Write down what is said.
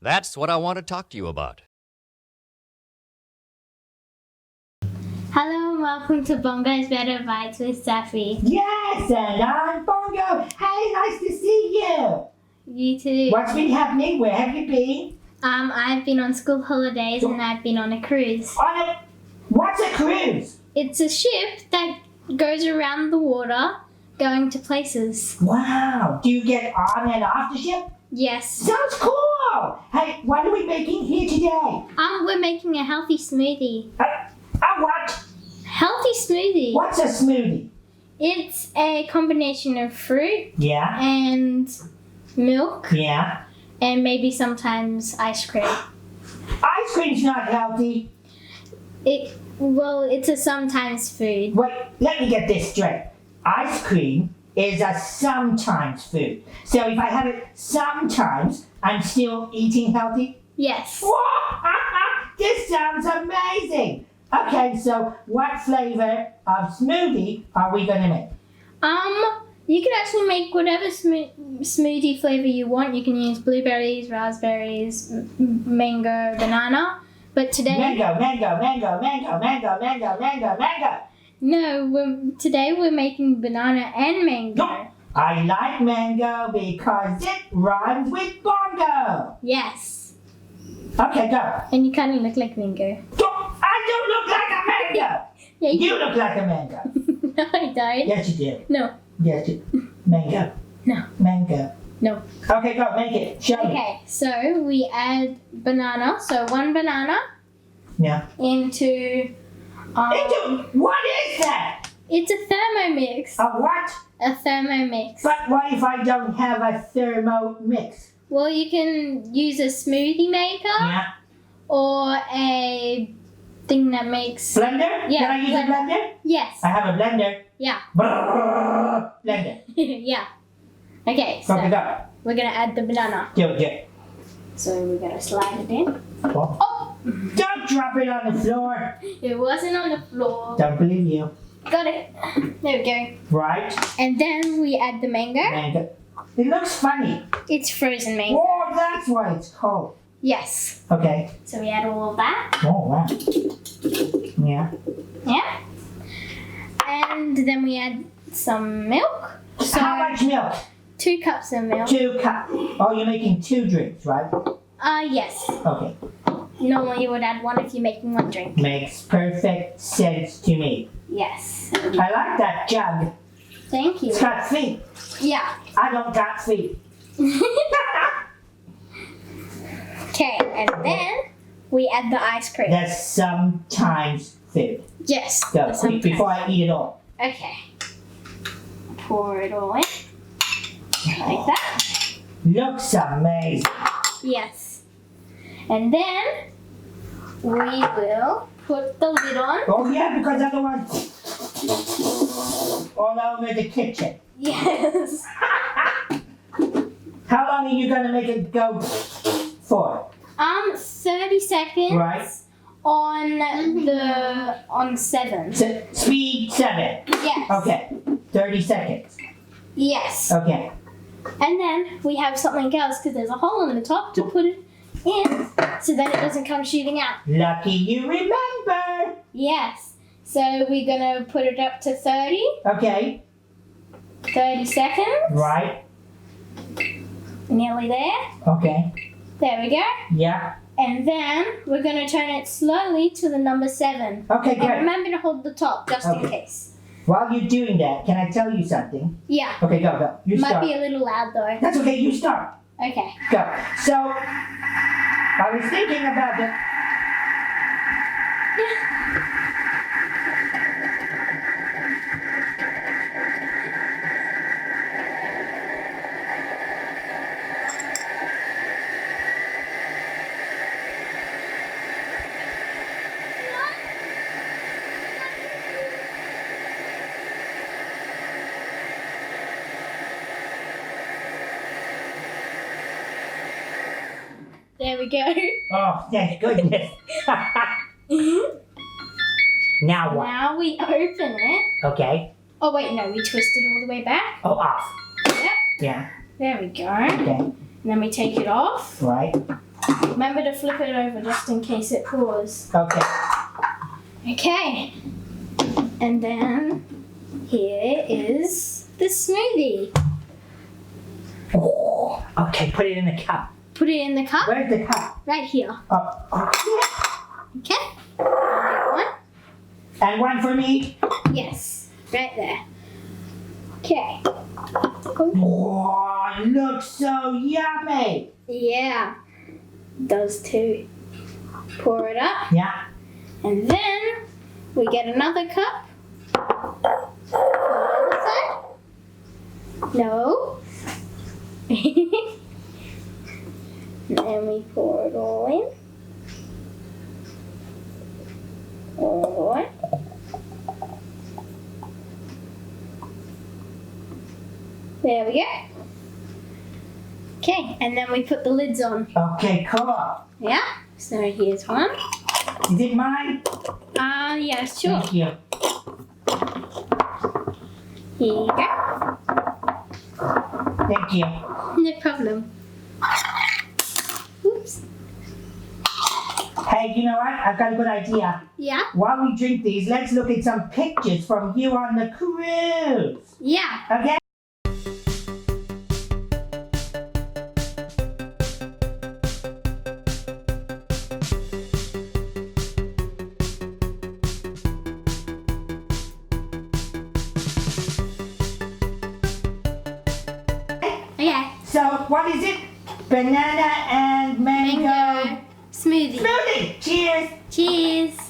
That's what I want to talk to you about. Hello and welcome to Bongo's Better Bites with Saffi. Yes, and I'm Bongo. Hey, nice to see you. You too. What's been happening? Where have you been? I've been on school holidays and I've been on a cruise. What's a cruise? It's a ship that goes around the water going to places. Wow. Do you get on and off the ship? Yes. Sounds cool. Hey, what are we making here today? We're making a healthy smoothie. A what? Healthy smoothie. What's a smoothie? It's a combination of fruit Yeah. and milk Yeah. and maybe sometimes ice cream. Ice cream's not healthy. It's a sometimes food. Wait, let me get this straight. Ice cream is a sometimes food. So if I have it sometimes, I'm still eating healthy? Yes. This sounds amazing. Okay, so what flavor of smoothie are we gonna make? You can actually make whatever smoothie flavor you want. You can use blueberries, raspberries, mango, banana. But today... Mango. No, today we're making banana and mango. No, I like mango because it rhymes with bongo. Yes. Okay, go. And you kind of look like mango. I don't look like a mango. Yeah, You look like a mango. No, I don't. Yes, you do. No. Yes, you Mango. No. Mango. No. Okay, go, make it. Show me. Okay, so we add banana. So one banana Yeah. into... What is that? It's a Thermomix. A what? A Thermomix. But what if I don't have a Thermomix? Well, you can use a smoothie maker Yeah. or a thing that makes... Blender? Yeah, Can I use a blender? Yes. I have a blender. Yeah. Blender. Yeah. Okay, so Okay, go. we're going to add the banana. Do it. So we're going to slide it in. Oh. Oh! Don't drop it on the floor. It wasn't on the floor. Don't believe you. Got it. There we go. Right? And then we add the mango. Mango. It looks funny. It's frozen mango. Oh, that's why it's cold. Yes. Okay. So we add all of that. Oh, wow. Yeah. Yeah. And then we add some milk. So How much milk? 2 cups of milk. 2 cups. Oh, you're making 2 drinks, right? Yes. Okay. Normally you would add 1 if you're making 1 drink. Makes perfect sense to me. Yes. I like that jug. Thank you. It's got feet. Yeah. I don't got feet. Okay, and then we add the ice cream. That's sometimes food. Yes. Go, the quick, before I eat it all. Okay. Pour it all in. Like that. Looks amazing. Yes. And then we will put the lid on. Oh yeah, because otherwise all over the kitchen. Yes. How long are you gonna make it go for? 30 seconds. Right. On 7. Speed 7. Yes. Okay. 30 seconds. Yes. Okay. And then we have something else because there's a hole in the top to put it in so that it doesn't come shooting out. Lucky you remember. Yes. So we're going to put it up to 30. Okay. 30 seconds. Right. Nearly there. Okay. There we go. Yeah. And then we're going to turn it slowly to the number 7. Okay, And good. remember to hold the top just in Okay. case. While you're doing that, can I tell you something? Yeah. Okay, go. You Might start. be a little loud though. That's okay, you start. Okay. Go. So, I was thinking about the... There we go. Oh, thank goodness. Now what? Now we open it. Okay. Oh wait, no, we twist it all the way back. Oh, off. Yep. Yeah. There we go. Okay. And then we take it off. Right. Remember to flip it over just in case it pours. Okay. Okay. And then here is the smoothie. Oh, okay, put it in the cup. Put it in the cup. Where's the cup? Right here. Okay. Okay. I'll get one. And one for me. Yes. Right there. Okay. Oh, looks so yummy. Yeah. Those two. Pour it up. Yeah. And then we get another cup. On the other side. No. And then we pour it all in. All the way. There we go. Okay, and then we put the lids on. Okay, cool. Yeah. So here's one. Is it mine? Yeah, sure. Thank you. Here you go. Thank you. No problem. Oops. Hey, you know what? I've got a good idea. Yeah? While we drink these, let's look at some pictures from you on the cruise. Yeah. Okay? Okay. So, what is it? Banana and mango Mango smoothie. smoothie. Cheers. Cheers.